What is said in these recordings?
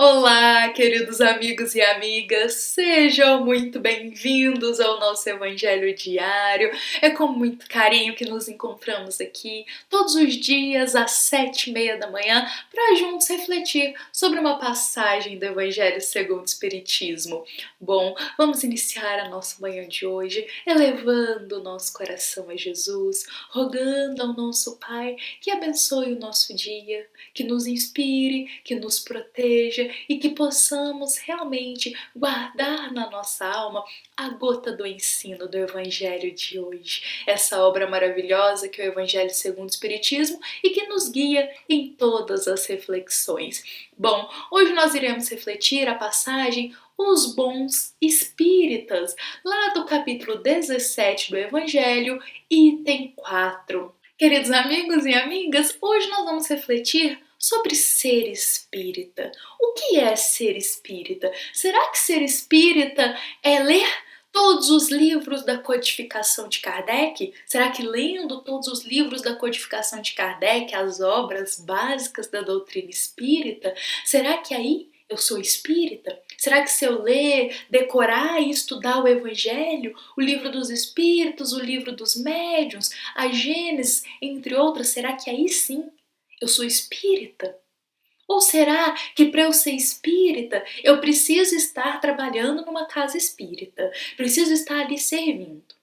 Olá, queridos amigos e amigas, sejam muito bem-vindos ao nosso Evangelho Diário. É com muito carinho que nos encontramos aqui todos os dias às 7h30 da manhã para juntos refletir sobre uma passagem do Evangelho segundo o Espiritismo. Bom, vamos iniciar a nossa manhã de hoje elevando o nosso coração a Jesus, rogando ao nosso Pai que abençoe o nosso dia, que nos inspire, que nos proteja e que possamos realmente guardar na nossa alma a gota do ensino do Evangelho de hoje. Essa obra maravilhosa que é o Evangelho segundo o Espiritismo e que nos guia em todas as reflexões. Bom, hoje nós iremos refletir a passagem Os Bons Espíritas, lá do capítulo 17 do Evangelho, item 4. Queridos amigos e amigas, hoje nós vamos refletir sobre ser espírita. O que é ser espírita? Será que ser espírita é ler todos os livros da codificação de Kardec? Será que lendo todos os livros da codificação de Kardec, as obras básicas da doutrina espírita, será que aí eu sou espírita? Será que se eu ler, decorar e estudar o Evangelho, o livro dos Espíritos, o livro dos Médiuns, a Gênesis, entre outras, será que aí sim eu sou espírita? Ou será que para eu ser espírita, eu preciso estar trabalhando numa casa espírita? Preciso estar ali servindo?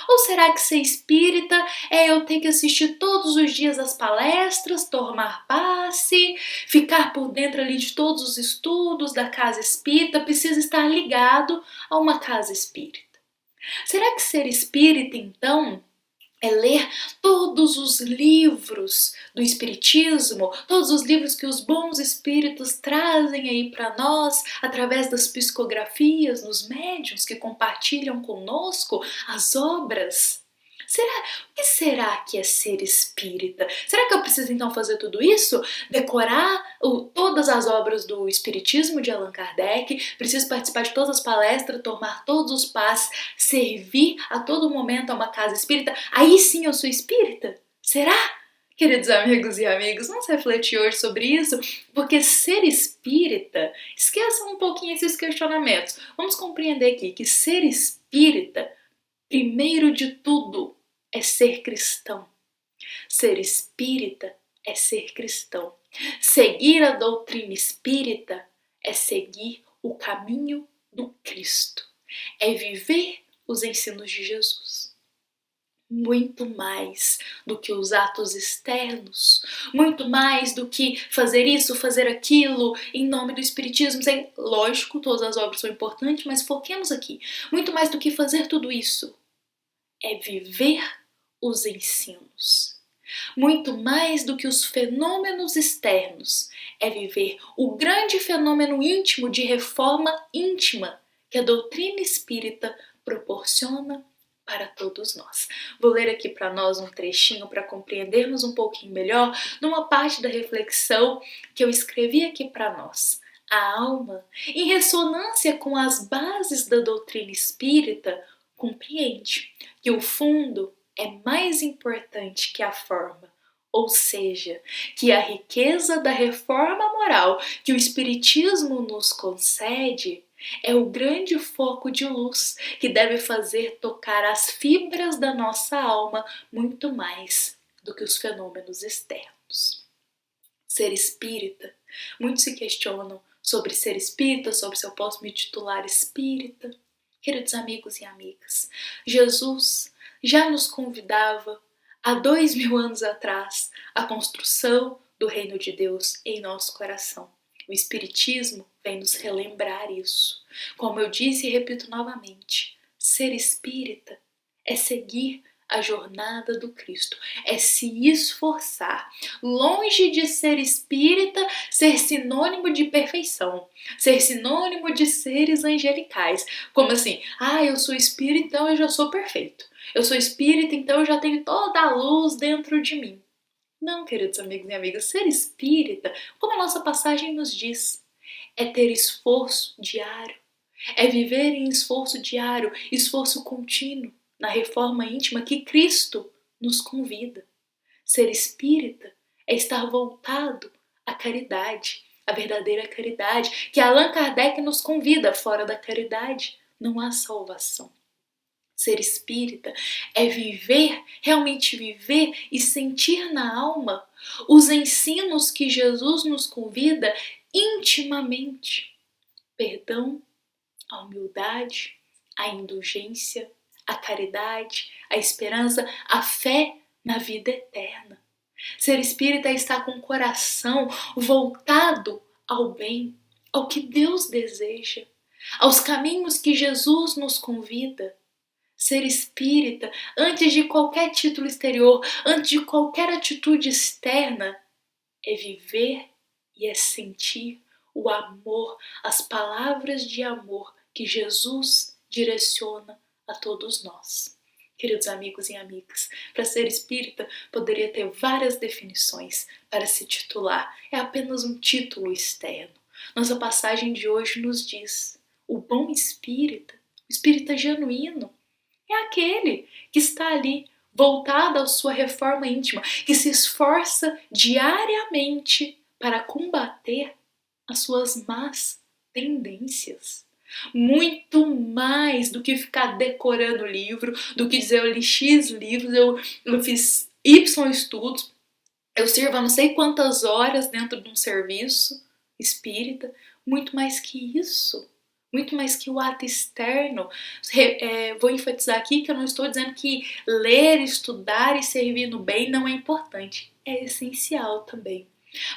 Ou será que ser espírita é eu ter que assistir todos os dias as palestras, tomar passe, ficar por dentro ali de todos os estudos da casa espírita, preciso estar ligado a uma casa espírita? Será que ser espírita, então, é ler todos os livros do Espiritismo, todos os livros que os bons espíritos trazem aí para nós, através das psicografias, nos médiuns que compartilham conosco as obras? O que será que é ser espírita? Será que eu preciso então fazer tudo isso? Decorar todas as obras do Espiritismo de Allan Kardec? Preciso participar de todas as palestras, tomar todos os passos, servir a todo momento a uma casa espírita? Aí sim eu sou espírita? Será? Queridos amigos e amigas, vamos refletir hoje sobre isso, porque ser espírita, esqueçam um pouquinho esses questionamentos. Vamos compreender aqui que ser espírita, primeiro de tudo, é ser cristão. Ser espírita é ser cristão. Seguir a doutrina espírita é seguir o caminho do Cristo. É viver os ensinos de Jesus. Muito mais do que os atos externos, muito mais do que fazer isso, fazer aquilo em nome do Espiritismo. Lógico, todas as obras são importantes, mas foquemos aqui. Muito mais do que fazer tudo isso, é viver os ensinos. Muito mais do que os fenômenos externos, é viver o grande fenômeno íntimo de reforma íntima que a doutrina espírita proporciona para todos nós. Vou ler aqui para nós um trechinho para compreendermos um pouquinho melhor numa parte da reflexão que eu escrevi aqui para nós. A alma, em ressonância com as bases da doutrina espírita, compreende que o fundo é mais importante que a forma, ou seja, que a riqueza da reforma moral que o Espiritismo nos concede é o grande foco de luz que deve fazer tocar as fibras da nossa alma muito mais do que os fenômenos externos. Ser espírita, muitos se questionam sobre ser espírita, sobre se eu posso me titular espírita. Queridos amigos e amigas, Jesus já nos convidava há 2000 anos atrás à construção do reino de Deus em nosso coração. O Espiritismo vem nos relembrar isso. Como eu disse e repito novamente, ser espírita é seguir a jornada do Cristo, é se esforçar. Longe de ser espírita, ser sinônimo de perfeição, ser sinônimo de seres angelicais. Como assim? Eu sou espírita, então eu já sou perfeito. Eu sou espírita, então eu já tenho toda a luz dentro de mim. Não, queridos amigos e amigas, ser espírita, como a nossa passagem nos diz, é ter esforço diário, é viver em esforço diário, esforço contínuo, na reforma íntima que Cristo nos convida. Ser espírita é estar voltado à caridade, a verdadeira caridade, que Allan Kardec nos convida. Fora da caridade não há salvação. Ser espírita é viver, realmente viver e sentir na alma os ensinos que Jesus nos convida intimamente. Perdão, a humildade, a indulgência, a caridade, a esperança, a fé na vida eterna. Ser espírita é estar com o coração voltado ao bem, ao que Deus deseja, aos caminhos que Jesus nos convida. Ser espírita, antes de qualquer título exterior, antes de qualquer atitude externa, é viver e é sentir o amor, as palavras de amor que Jesus direciona a todos nós. Queridos amigos e amigas, para ser espírita poderia ter várias definições. Para se titular, é apenas um título externo. Nossa passagem de hoje nos diz: o bom espírita, o espírita genuíno, é aquele que está ali voltado à sua reforma íntima, que se esforça diariamente para combater as suas más tendências. Muito mais do que ficar decorando livro, do que dizer eu li X livros, eu fiz Y estudos, eu sirvo a não sei quantas horas dentro de um serviço espírita. Muito mais que isso. Muito mais que o ato externo. Vou enfatizar aqui que eu não estou dizendo que ler, estudar e servir no bem não é importante. É essencial também.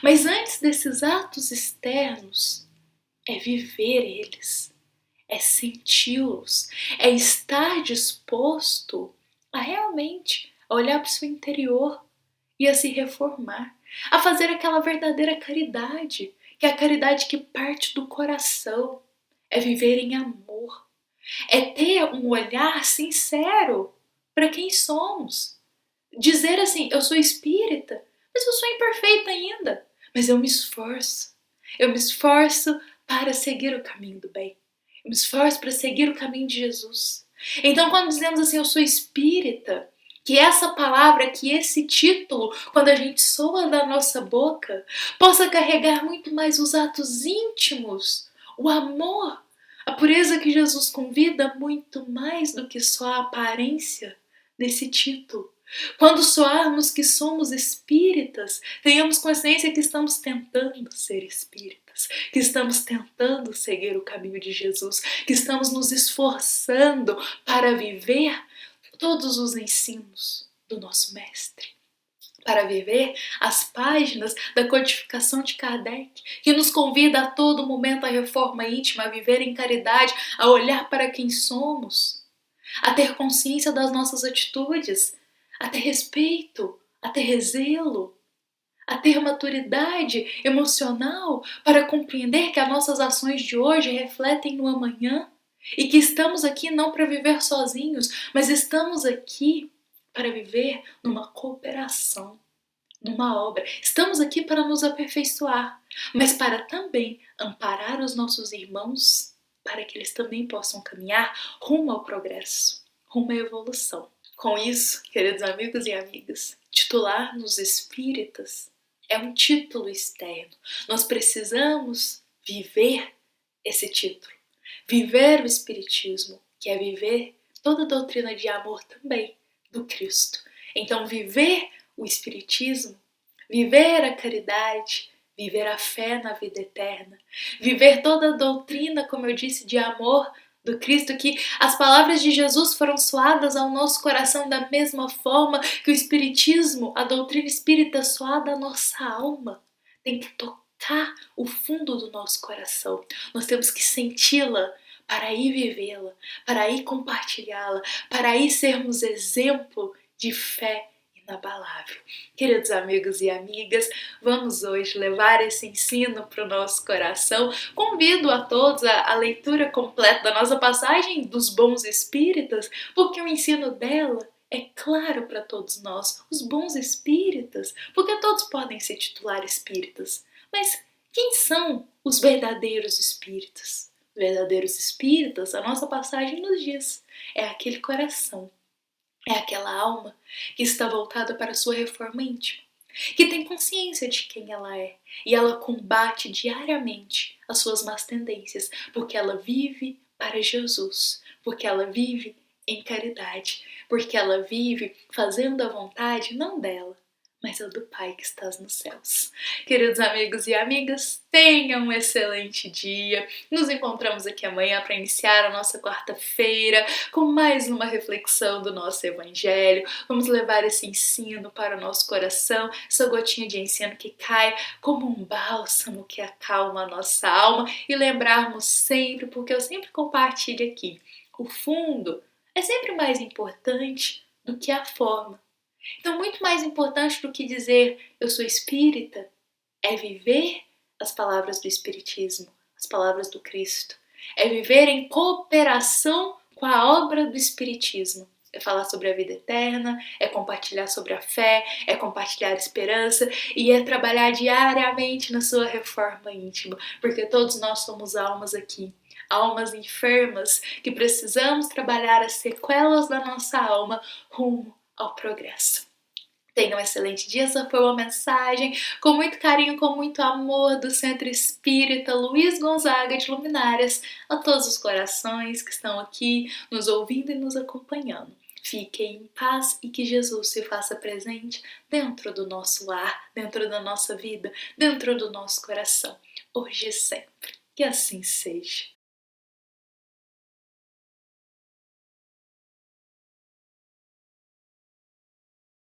Mas antes desses atos externos, é viver eles, é senti-los, é estar disposto a realmente olhar para o seu interior e a se reformar, a fazer aquela verdadeira caridade, que é a caridade que parte do coração. É viver em amor, é ter um olhar sincero para quem somos. Dizer assim, eu sou espírita, mas eu sou imperfeita ainda. Mas eu me esforço para seguir o caminho do bem. Eu me esforço para seguir o caminho de Jesus. Então quando dizemos assim, eu sou espírita, que essa palavra, que esse título, quando a gente soa da nossa boca, possa carregar muito mais os atos íntimos, o amor, a pureza que Jesus convida, muito mais do que só a aparência desse título. Quando soarmos que somos espíritas, tenhamos consciência que estamos tentando ser espíritas, que estamos tentando seguir o caminho de Jesus, que estamos nos esforçando para viver todos os ensinos do nosso mestre, para viver as páginas da codificação de Kardec, que nos convida a todo momento à reforma íntima, a viver em caridade, a olhar para quem somos, a ter consciência das nossas atitudes, a ter respeito, a ter zelo, a ter maturidade emocional para compreender que as nossas ações de hoje refletem no amanhã e que estamos aqui não para viver sozinhos, mas estamos aqui para viver numa cooperação, numa obra. Estamos aqui para nos aperfeiçoar, mas para também amparar os nossos irmãos, para que eles também possam caminhar rumo ao progresso, rumo à evolução. Com isso, queridos amigos e amigas, titular-nos espíritas é um título externo. Nós precisamos viver esse título, viver o espiritismo, que é viver toda a doutrina de amor também do Cristo. Então, viver o espiritismo, viver a caridade, viver a fé na vida eterna, viver toda a doutrina, como eu disse, de amor do Cristo, que as palavras de Jesus foram soadas ao nosso coração da mesma forma que o espiritismo, a doutrina espírita soada à nossa alma, tem que tocar o fundo do nosso coração. Nós temos que senti-la para aí vivê-la, para aí compartilhá-la, para aí sermos exemplo de fé inabalável. Queridos amigos e amigas, vamos hoje levar esse ensino para o nosso coração. Convido a todos a leitura completa da nossa passagem dos bons espíritas, porque o ensino dela é claro para todos nós, os bons espíritas, porque todos podem se titular espíritas. Mas quem são os verdadeiros espíritas? Verdadeiros espíritas, a nossa passagem nos diz, é aquele coração, é aquela alma que está voltada para a sua reforma íntima, que tem consciência de quem ela é e ela combate diariamente as suas más tendências, porque ela vive para Jesus, porque ela vive em caridade, porque ela vive fazendo a vontade não dela, mas a do Pai que estás nos céus. Queridos amigos e amigas, tenham um excelente dia. Nos encontramos aqui amanhã para iniciar a nossa quarta-feira com mais uma reflexão do nosso Evangelho. Vamos levar esse ensino para o nosso coração, essa gotinha de ensino que cai como um bálsamo que acalma a nossa alma e lembrarmos sempre, porque eu sempre compartilho aqui, o fundo é sempre mais importante do que a forma. Então, muito mais importante do que dizer eu sou espírita é viver as palavras do Espiritismo, as palavras do Cristo. É viver em cooperação com a obra do Espiritismo. É falar sobre a vida eterna, é compartilhar sobre a fé, é compartilhar a esperança e é trabalhar diariamente na sua reforma íntima, porque todos nós somos almas aqui, almas enfermas que precisamos trabalhar as sequelas da nossa alma rumo ao progresso. Tenha um excelente dia, essa foi uma mensagem com muito carinho, com muito amor do Centro Espírita Luiz Gonzaga de Luminárias a todos os corações que estão aqui nos ouvindo e nos acompanhando. Fiquem em paz e que Jesus se faça presente dentro do nosso lar, dentro da nossa vida, dentro do nosso coração, hoje e sempre. Que assim seja.